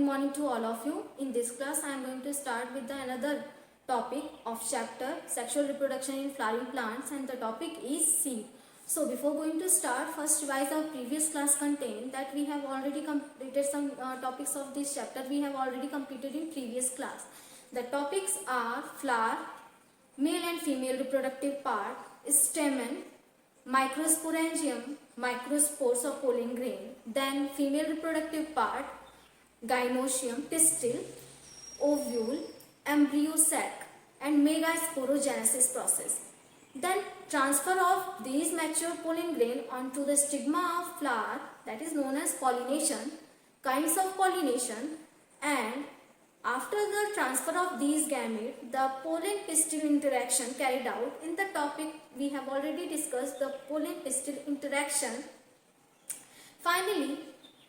morning to all of you. In this class, I am going to start with another topic of chapter sexual reproduction in flowering plants, and the topic is seed. So before going to start, first revise our previous class content that we have already completed some topics of this chapter. We have already completed in previous class. The topics are flower, male and female reproductive part, stamen, microsporangium, microspores or pollen grain, then female reproductive part, gynoecium, pistil, ovule, embryo sac, and megasporogenesis process. Then transfer of these mature pollen grain onto the stigma of flower, that is known as pollination, kinds of pollination, and after the transfer of these gametes, the pollen-pistil interaction carried out. In the topic we have already discussed the pollen-pistil interaction. Finally,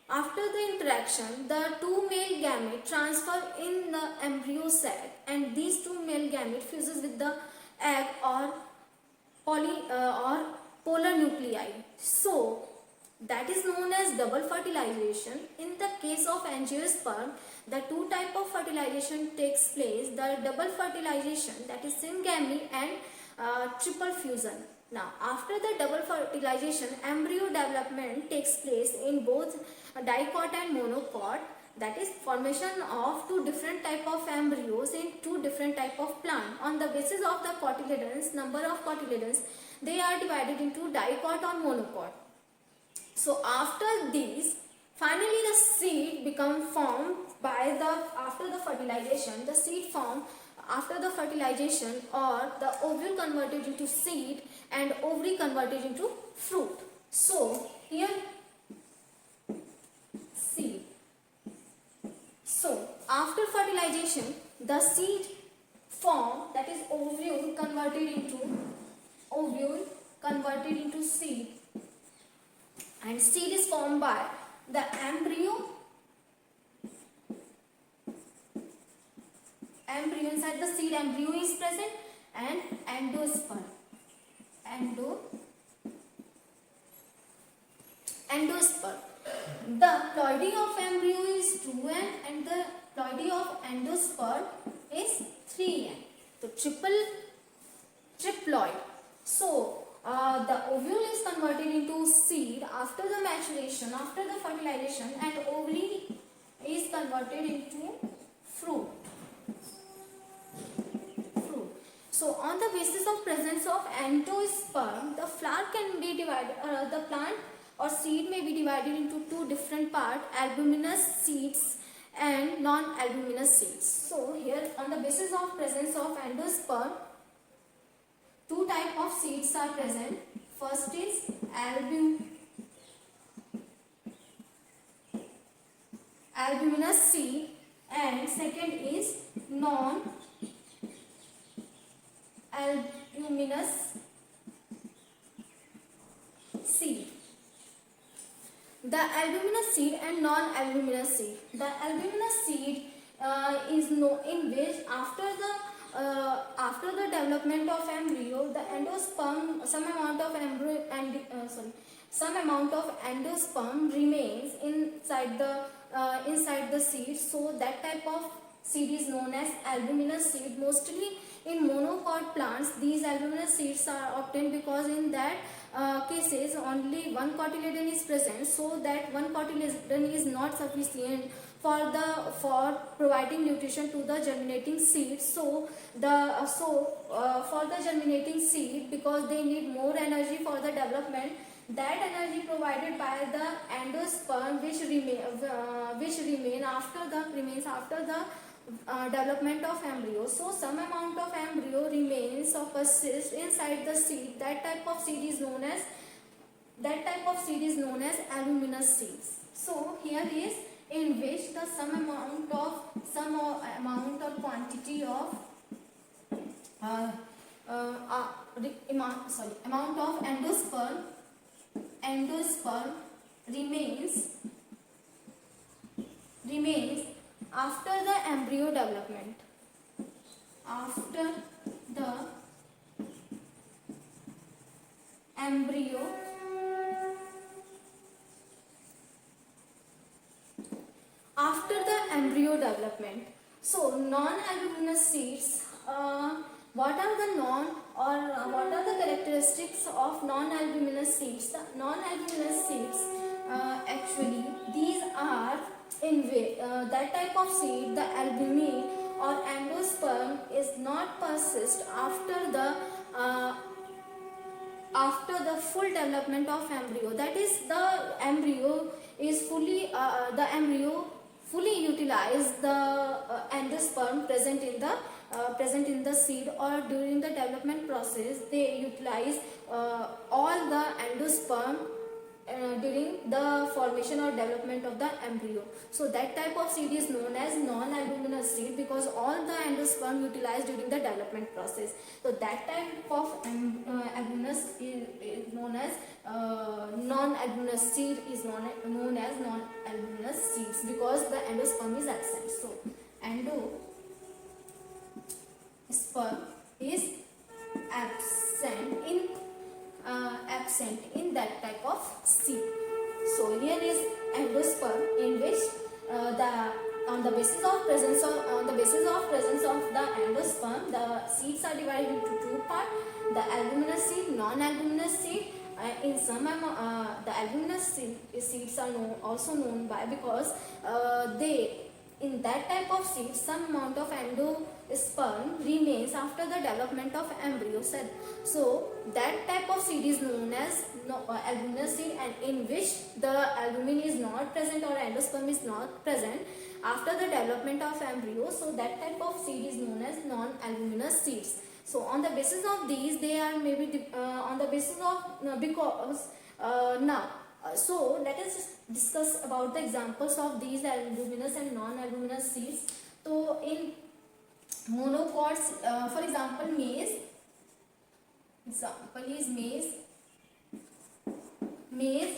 after the interaction, the two male gametes transfer in the embryo sac, and these two male gametes fuses with the egg or polar nuclei. So that is known as double fertilization. In the case of angiosperm, the two type of fertilization takes place, the double fertilization, that is syngamy, and triple fusion. Now after the double fertilization, embryo development takes place in both dicot and monocot, that is formation of two different type of embryos in two different type of plant. On the basis of the cotyledons, number of cotyledons, they are divided into dicot or monocot. So after these, finally the seed become formed by after the fertilization. The seed formed after the fertilization, or the ovule converted into seed and ovary converted into fruit. So here seed. So after fertilization, the seed form, that is ovule converted into seed, and seed is formed by the embryo inside the seed, embryo is present, and endosperm. The ploidy of embryo is 2n and the ploidy of endosperm is 3n. So triploid. So the ovule is converted into seed after the maturation, after the fertilization, and ovary is converted into fruit. So on the basis of presence of endosperm, the flower can be divided, the plant or seed may be divided into two different parts, albuminous seeds and non-albuminous seeds. So here on the basis of presence of endosperm, two type of seeds are present. First is albuminous seed, and second is non-albuminous seed. The albuminous seed and non-albuminous seed. The albuminous seed is in which after the development of embryo, the endosperm, some amount of endosperm remains inside the seed. So that type of seed is known as albuminous seed. Mostly in monocot plants, these albuminous seeds are obtained because in that cases only one cotyledon is present, so that one cotyledon is not sufficient for providing nutrition to the germinating seed. So for the germinating seed, because they need more energy for the development, that energy provided by the endosperm which remains after the development of embryo. So some amount of embryo remains or persists inside the seed. That type of seed is known as albuminous seeds. So here is in which the some amount or quantity of amount of endosperm remains after the embryo development. After the embryo embryo development. So non-albuminous seeds, what are the what are the characteristics of non-albuminous seeds? The non-albuminous seeds, actually these are that type of seed, the albumin or endosperm is not persist after the full development of embryo. That is, the embryo is fully utilize the endosperm present in the seed, or during the development process they utilize all the endosperm during the formation or development of the embryo. So that type of seed is known as non-albuminous seed, because all the endosperm utilized during the development process. So that type of albuminous is known as non-albuminous seed is known as non-albuminous seeds, because the endosperm is absent. So endosperm is absent in that type of seed. So here is endosperm, in which on the basis of presence of the endosperm, the seeds are divided into two parts: the albuminous seed, non-albuminous seed. In some the albuminous seeds are also known by, because in that type of seed some amount of endosperm remains after the development of embryo cell. So that type of seed is known as albuminous seed, and in which the albumin is not present or endosperm is not present after the development of embryo. So that type of seed is known as non-albuminous seeds. So on the basis of these, they are maybe on the basis of because now. So let us just discuss about the examples of these albuminous and non-albuminous seeds. So in monocots, for example, maize. Example is maize,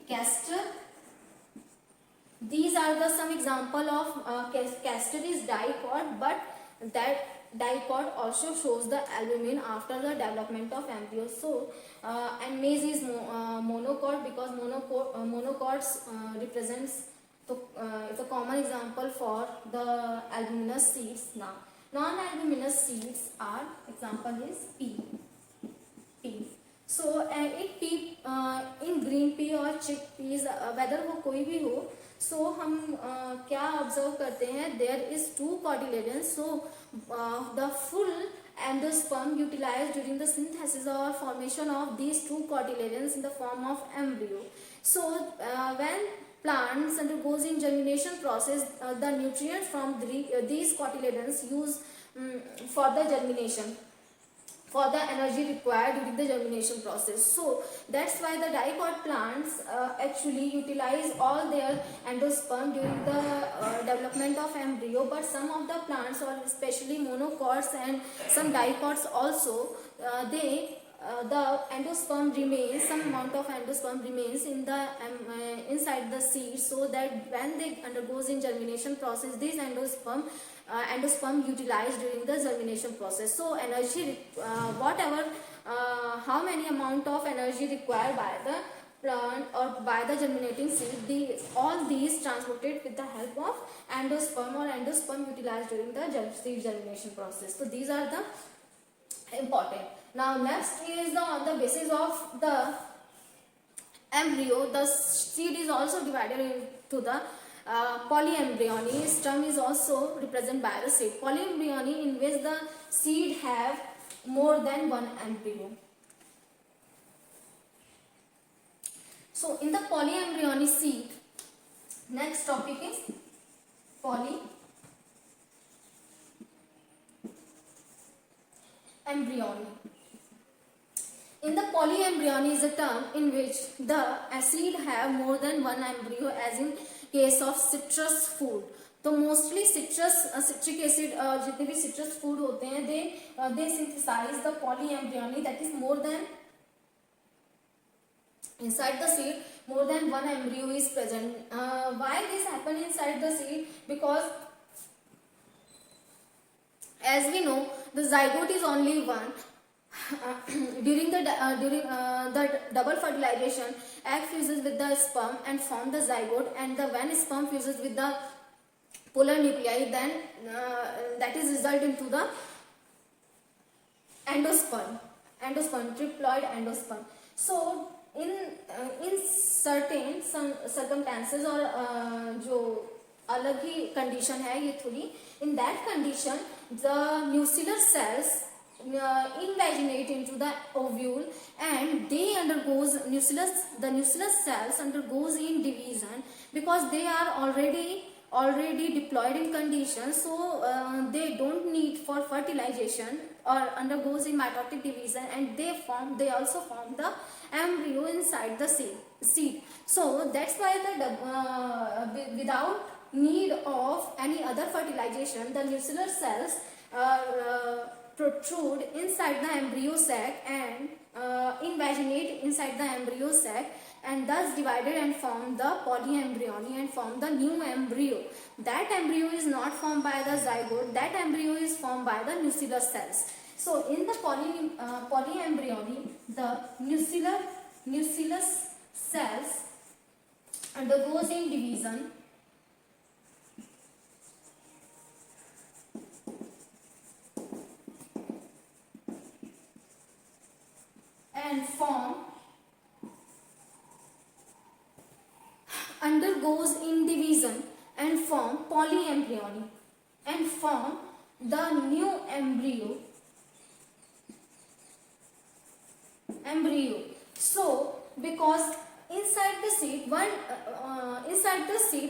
castor. These are the some example of castor is dicot, but that dicot also shows the albumin after the development of embryo. So and maize is monocot, because monocots represents it's a common example for the albuminous seeds. Now non-albuminous seeds are, example is pea. So it pea in green pea और chickpeas, whether वो कोई भी हो, so हम क्या observe करते हैं, there is two cotyledons. So the full endosperm utilized during the synthesis or formation of these two cotyledons in the form of embryo. So when plants undergoes in germination process, the nutrients from these cotyledons used for the germination, for the energy required during the germination process. So that's why the dicot plants actually utilize all their endosperm during the development of embryo, but some of the plants, or especially monocots and some dicots also, the endosperm remains, some amount of endosperm remains in the inside the seed, so that when they undergoes in germination process, these endosperm utilized during the germination process. So energy how many amount of energy required by the plant or by the germinating seed, all these transported with the help of endosperm, or endosperm utilized during the seed germination process. So these are the important. Now next is on the basis of the embryo, the seed is also divided into the polyembryony. Stem is also represented by the seed. Polyembryony, in which the seed have more than one embryo. So in the polyembryony seed, next topic is polyembryony. In the polyembryony is a term in which the seed have more than one embryo, as in case of citrus food. तो mostly citric acid जितने भी citrus food होते हैं, they synthesize the polyembryony, that is more than inside the seed more than one embryo is present. Why this happen inside the seed? Because as we know, the zygote is only one. during the double fertilization, egg fuses with the sperm and form the zygote, and when sperm fuses with the polar nuclei, then that is result into the endosperm, triploid endosperm. So in certain some circumstances, और जो अलग ही condition है ये थोड़ी, in that condition the nuclear cells invaginate into the ovule, and they the nuclear cells undergoes in division, because they are already diploid in condition, so they don't need for fertilization or undergoes in mitotic division, and they also form the embryo inside the seed. So that's why without need of any other fertilization, the nuclear cells protrude inside the embryo sac and invaginate inside the embryo sac, and thus divided and form the polyembryony and form the new embryo. That embryo is not formed by the zygote, that embryo is formed by the nuclear cells. So in the polyembryony, the nuclear cells undergoes in division and undergoes in division and form polyembryony and form the new embryo. So because inside the seed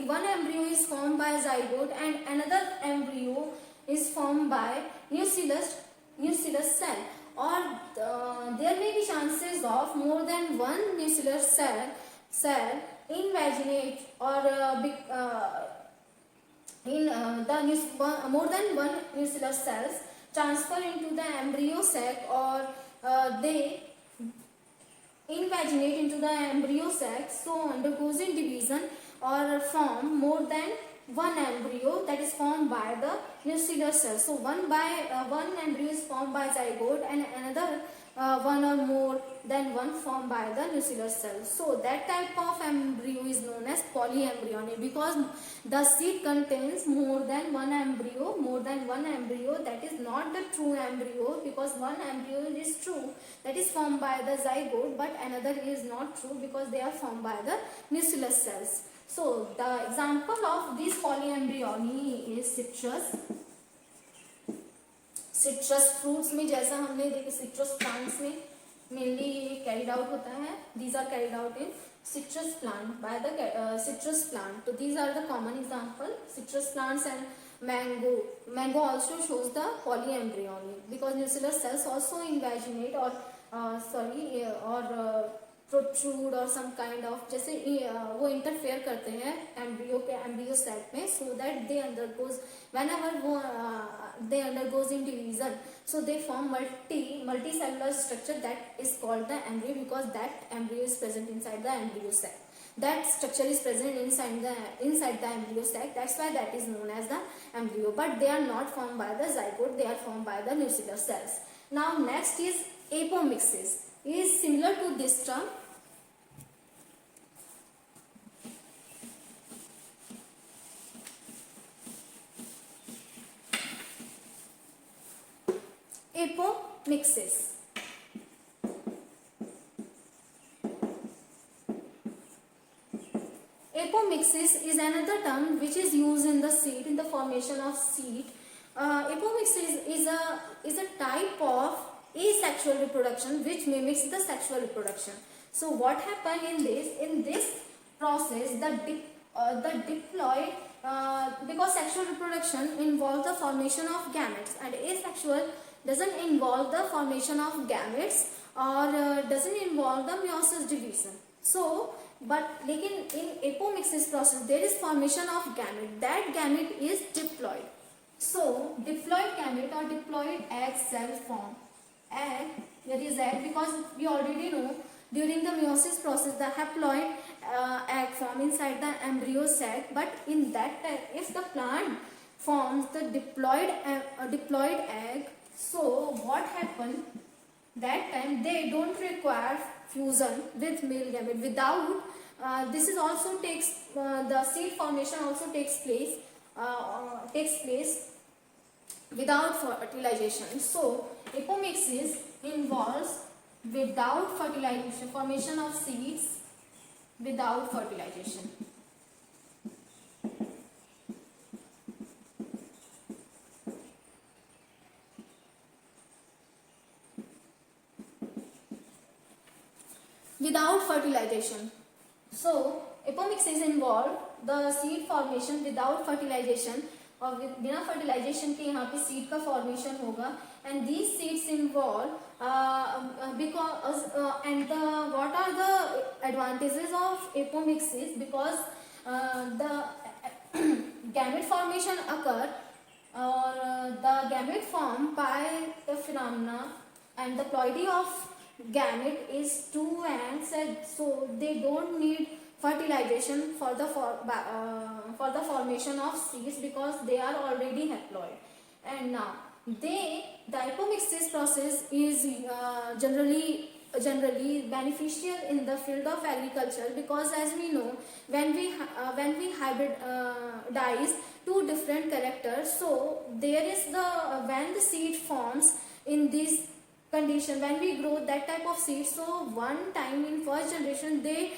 one embryo is formed by zygote and another embryo is formed by nuclear cell, or there may be chances of more than one nuclear cell invaginate, or more than one nuclear cells transfer into the embryo sac, or they invaginate into the embryo sac, so undergoes in division or form more than one embryo that is formed by the nuclear cell. So one embryo is formed by zygote and another one or more than one formed by the nuclear cell. So that type of embryo is known as polyembryony, because the seed contains more than one embryo. That is not the true embryo, because one embryo is true, that is formed by the zygote, but another is not true because they are formed by the nuclear cells. So the example of this polyembryony is citrus fruits में, जैसा हमने देखे citrus plants में mainly carried out होता है. These are carried out in citrus plant by the citrus plant. So these are the common example, citrus plants and mango also shows the polyembryony, because nuclear cells also invaginate or protrude or some kind of, जैसे वो interfere करते हैं embryo sac में, so that they undergoes in division, so they form multicellular structure that is called the embryo, because that embryo is present inside the embryo sac. That structure is present inside the embryo sac. That's why that is known as the embryo. But they are not formed by the zygote. They are formed by the nuclear cells. Now next is apomixis. It is similar to this term. Apomixis. Apomixis is another term which is used in the seed, in the formation of seed. Apomixis is a type of asexual reproduction which mimics the sexual reproduction. So what happened in this process, the diploid, because sexual reproduction involves the formation of gametes, and asexual doesn't involve the formation of gametes or doesn't involve the meiosis division. So but लेकिन in apomixis process there is formation of gamete. That gamete is diploid. So diploid gamete or diploid egg cell form. Egg, there is egg, because we already know during the meiosis process the haploid egg form inside the embryo sac. But in that time, if the plant forms the diploid egg, so what happened? that time they don't require fusion with male gamete. Without this is also takes the seed formation also takes place without fertilization. So apomixis involves without fertilization, formation of seeds without fertilization. Without fertilization. So apomixis involve the seed formation without fertilization, और बिना fertilization के यहाँ पे seed का formation होगा, and these seeds involve because and what are the advantages of apomixis? Because the gamete formation occur, or the gamete formed by the phenomena, and the ploidy of gamete is 2 and said, so they don't need fertilization for the formation of seeds because they are already haploid. And now the apomixis process is generally beneficial in the field of agriculture, because as we know, when we hybridize two different characters, so there is when the seed forms in this condition, when we grow that type of seed, so one time in first generation they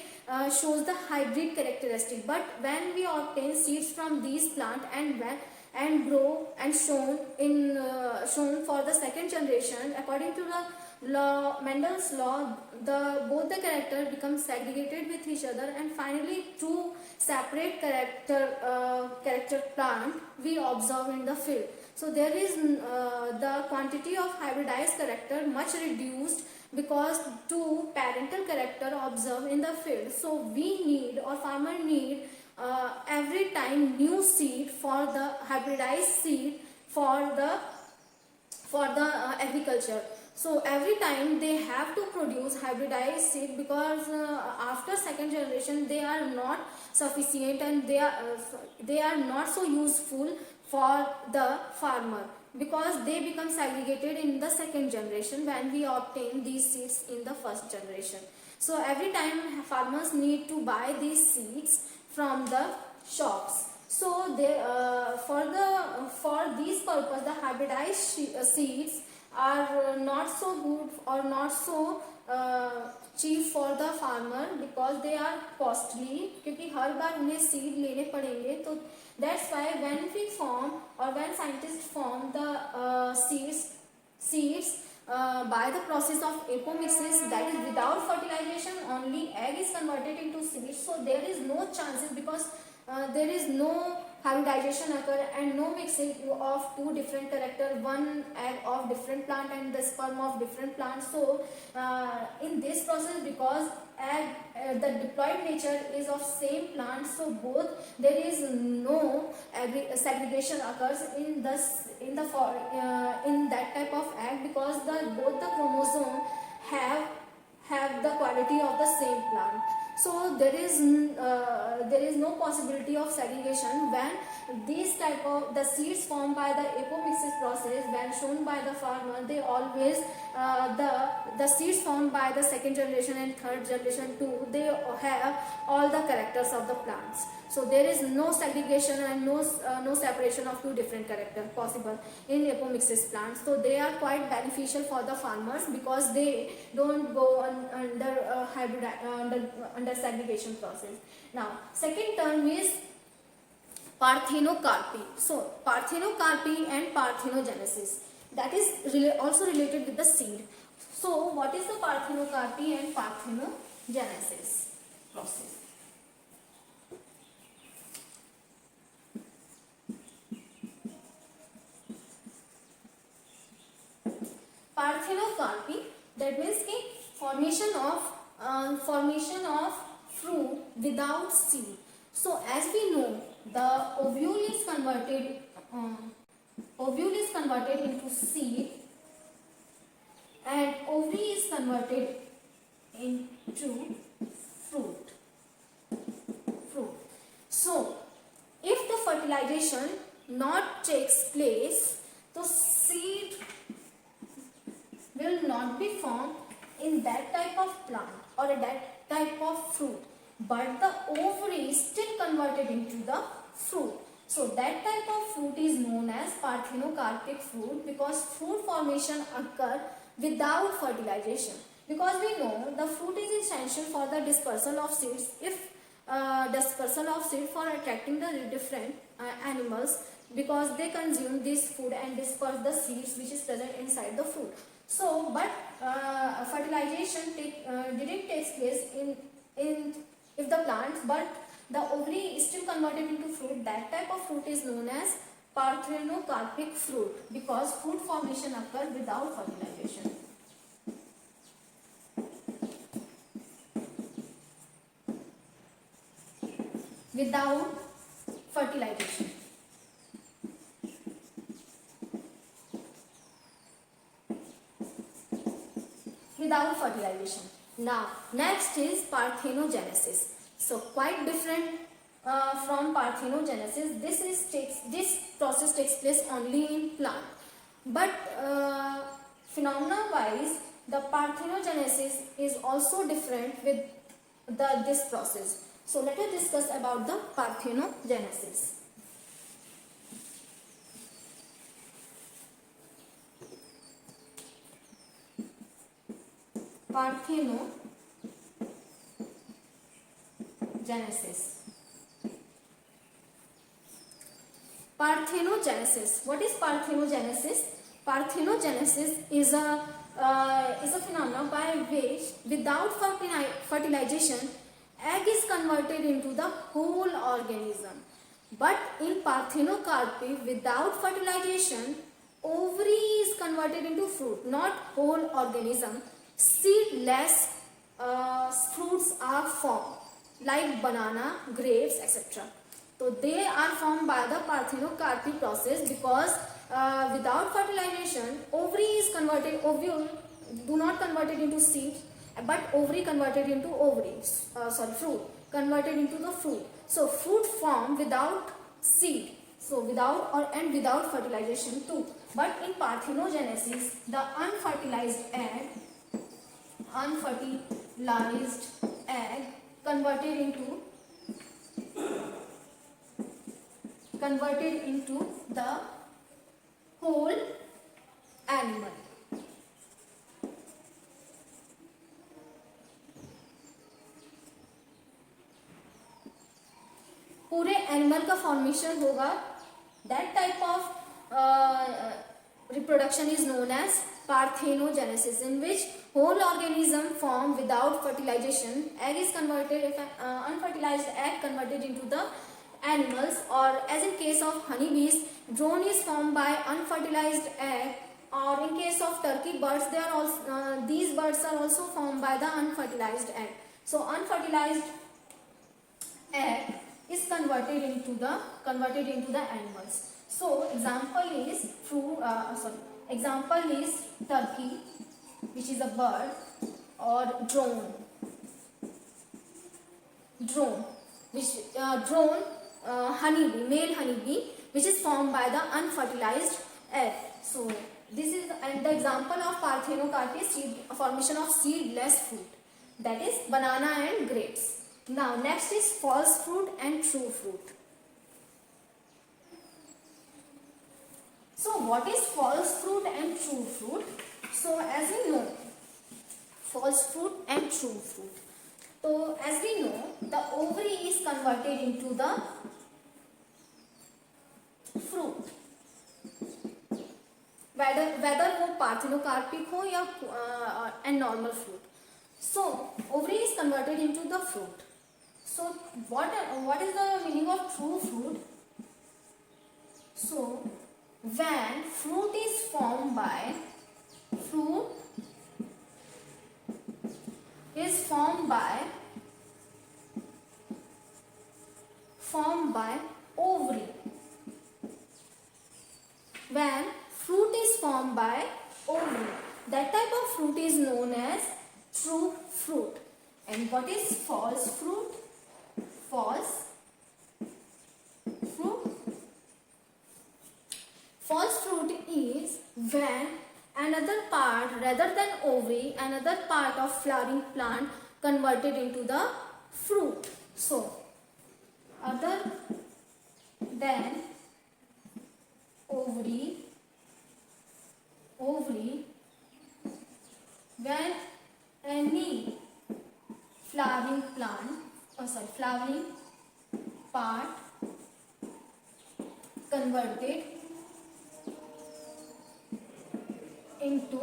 shows the hybrid characteristic, but when we obtain seeds from these plant and grow and shown for the second generation, according to the Mendel's law, both the character become segregated with each other, and finally two separate character plant we observe in the field. So there is the quantity of hybridized character much reduced because two parental character observed in the field. So we need, or farmer need, every time new seed for the hybridized seed for the agriculture. So every time they have to produce hybridized seed, because after second generation they are not sufficient, and they are not so useful for the farmer, because they become segregated in the second generation when we obtain these seeds in the first generation. So every time farmers need to buy these seeds from the shops. So they for this purpose the hybridized seeds are not so good or not so cheap for the farmer, because they are costly, क्योंकि हर बार उन्हें seed लेने पड़ेंगे. तो that's why when we form, or when scientists form the seeds by the process of apomixis, that is without fertilization, only egg is converted into seeds. So there is no chances, because there is no hybridization occur and no mixing of two different character, one egg of different plant and the sperm of different plant. So in this process, because egg, the diploid nature is of same plant, so both there is no segregation occurs in that type of egg, because both the chromosome have the quality of the same plant. So there is no possibility of segregation when these type of the seeds formed by the apomixis process, when shown by the farmer, they always the seeds formed by the second generation and third generation too, they have all the characters of the plants. So there is no segregation and no separation of two different characters possible in apomixis plants. So they are quite beneficial for the farmers, because they don't go under segregation process. Now second term is parthenocarpy. So parthenocarpy and parthenogenesis, that is also related with the seed. So what is the parthenocarpy and parthenogenesis process? Parthenocarpy, that means ki formation of fruit without seed. So as we know, the ovule is converted into seed, and ovary is converted into fruit. So if the fertilization not takes place, the seed will not be formed in that type of plant or that type of fruit, but the ovary is still converted into the fruit. So that type of fruit is known as parthenocarpic fruit, because fruit formation occur without fertilization. Because we know the fruit is essential for the dispersal of seeds. If dispersal of seed for attracting the different animals, because they consume this food and disperse the seeds which is present inside the fruit. So, but fertilization didn't take place in if the plants, but the ovary is still converted into fruit. That type of fruit is known as parthenocarpic fruit, because fruit formation occurs without fertilization. Without fertilization. Without fertilization. Now, next is parthenogenesis. So, quite different from parthenogenesis. This process takes place only in plant. But phenomena-wise, the parthenogenesis is also different with this process. So, let us discuss about the parthenogenesis. Parthenogenesis. Parthenogenesis. What is parthenogenesis? Parthenogenesis is a phenomenon by which, without fertilization, egg is converted into the whole organism. But in parthenocarpy, without fertilization, ovary is converted into fruit, not whole organism. Seedless fruits are formed, like banana, grapes, etc. So they are formed by the parthenocarpy process, because without fertilization, ovary is converted, ovule do not converted into seed, but ovary converted into fruit converted into the fruit. So fruit formed without seed, so without fertilization too. But in parthenogenesis, the unfertilized egg converted into the whole animal. पूरे animal का formation होगा. That type of reproduction is known as parthenogenesis, in which whole organism formed without fertilization. Egg is converted, unfertilized egg converted into the animals, or as in case of honeybees, drone is formed by unfertilized egg, or in case of turkey birds, they are also these birds are also formed by the unfertilized egg. So unfertilized egg is converted into the animals. So example is turkey, which is a bird, or drone, honeybee, male honeybee, which is formed by the unfertilized egg. So this is the example of parthenocarpy, formation of seedless fruit, that is banana and grapes. Now next is false fruit and true fruit. So what is false fruit and true fruit? So as we know, false fruit and true fruit. So as we know, the ovary is converted into the fruit, whether वो parthenocarpic हो या and normal fruit. So ovary is converted into the fruit. So what is the meaning of true fruit? So when fruit is formed by ovary. When fruit is formed by ovary, that type of fruit is known as true fruit. And what is false fruit? False fruit is when another part rather than ovary, another part of flowering plant converted into the fruit. So other than ovary, when any flowering flowering part converted into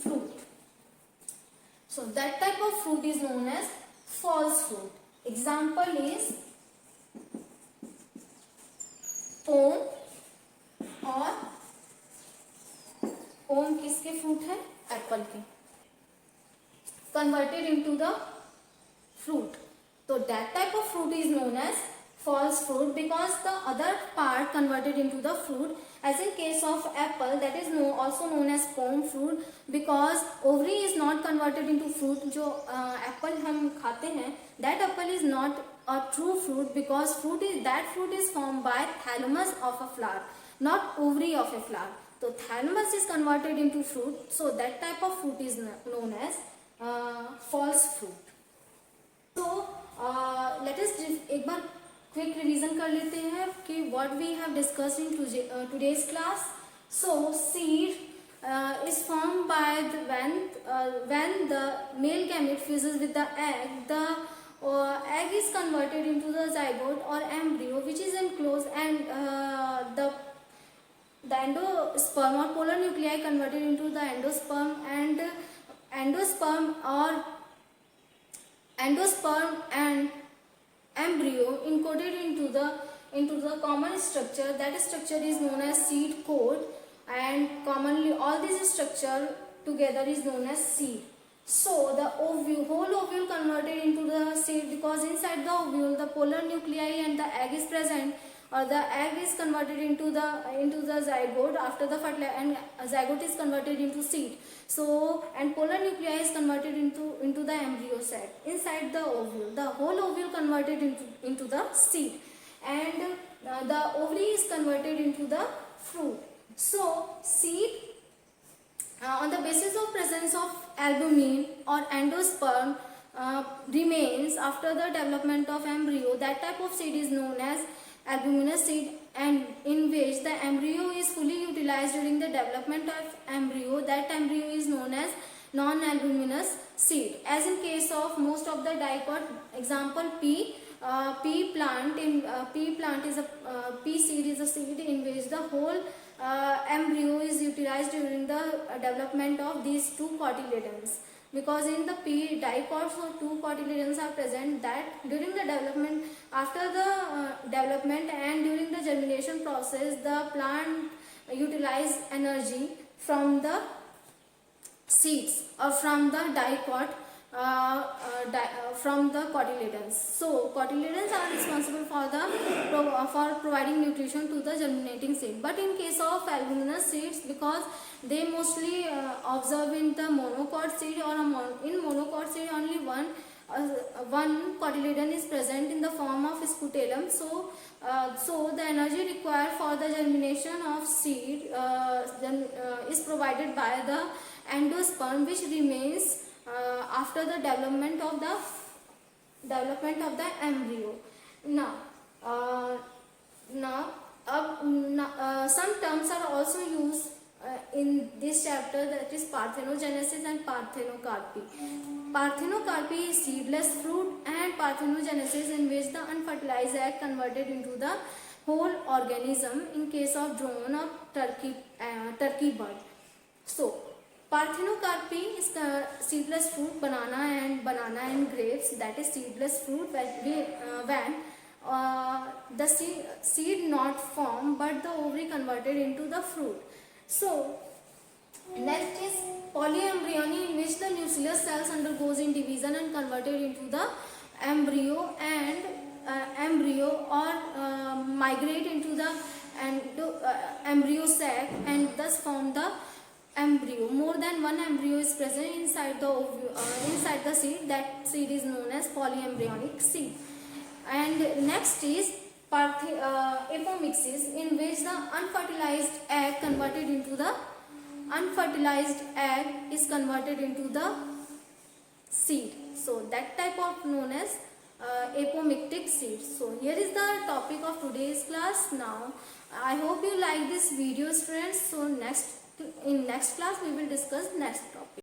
fruit. So that type of fruit is known as false fruit. Example is pome, और pome किसके fruit है? Apple के, converted into the fruit. तो that type of fruit is known as false fruit because the other part converted into the fruit, as in case of apple, that is also known as pome fruit because ovary is not converted into fruit. जो apple हम खाते हैं, that apple is not a true fruit because that fruit is formed by thalamus of a flower, not ovary of a flower. So thalamus is converted into fruit, so that type of fruit is known as false fruit. So let us एक बार quick revision कर लेते हैं कि what we have discussed in today's class. So seed is formed by when the male gamete fuses with the egg, the egg is converted into the zygote or embryo which is enclosed, and the endosperm or polar nuclei converted into the endosperm, and endosperm and embryo encoded into the common structure. That structure is known as seed coat, and commonly all these structure together is known as seed. So the whole ovule converted into the seed because inside the ovule the polar nuclei and the egg is present, or the egg is converted into the zygote after the and zygote is converted into seed. So and polar nuclei is converted into the embryo sac inside the ovule. The whole ovule converted into the seed, and the ovary is converted into the fruit. So seed on the basis of presence of albumin or endosperm remains after the development of embryo. That type of seed is known as albuminous seed, and in which the embryo is fully utilized during the development of embryo. That embryo is known as non-albuminous seed, as in case of most of the dicot. Example pea plant. In pea plant is a pea seed is a seed in which the whole embryo is utilized during the development of these two cotyledons, because in the pea dicots or two cotyledons are present, that during the development, after the development and during the germination process, the plant utilize energy from the seeds or from the dicot, from the cotyledons. So cotyledons are responsible for providing nutrition to the germinating seed. But in case of albuminous seeds, because they mostly observe in the monocot seed, or in monocot seed only one cotyledon is present in the form of scutellum. So the energy required for the germination of seed is provided by the endosperm, which remains after the development of the embryo. Some terms are also used in this chapter, that is parthenogenesis and parthenocarpy. Parthenocarpy is seedless fruit, and parthenogenesis in which the unfertilized egg converted into the whole organism in case of drone or turkey bird. So parthenocarpy is the seedless fruit, banana and grapes, that is seedless fruit when the seed not formed but the ovary converted into the fruit. So next is polyembryony, in which the nucleus cells undergoes in division and converted into the embryo or migrate into the embryo sac and thus form the embryo. More than one embryo is present inside the seed. That seed is known as polyembryonic seed. And next is apomixis, in which the unfertilized egg converted into the unfertilized egg is converted into the seed. So that type of known as apomictic seed. So here is the topic of today's class. Now I hope you like this video, friends. So in next class we will discuss next topic.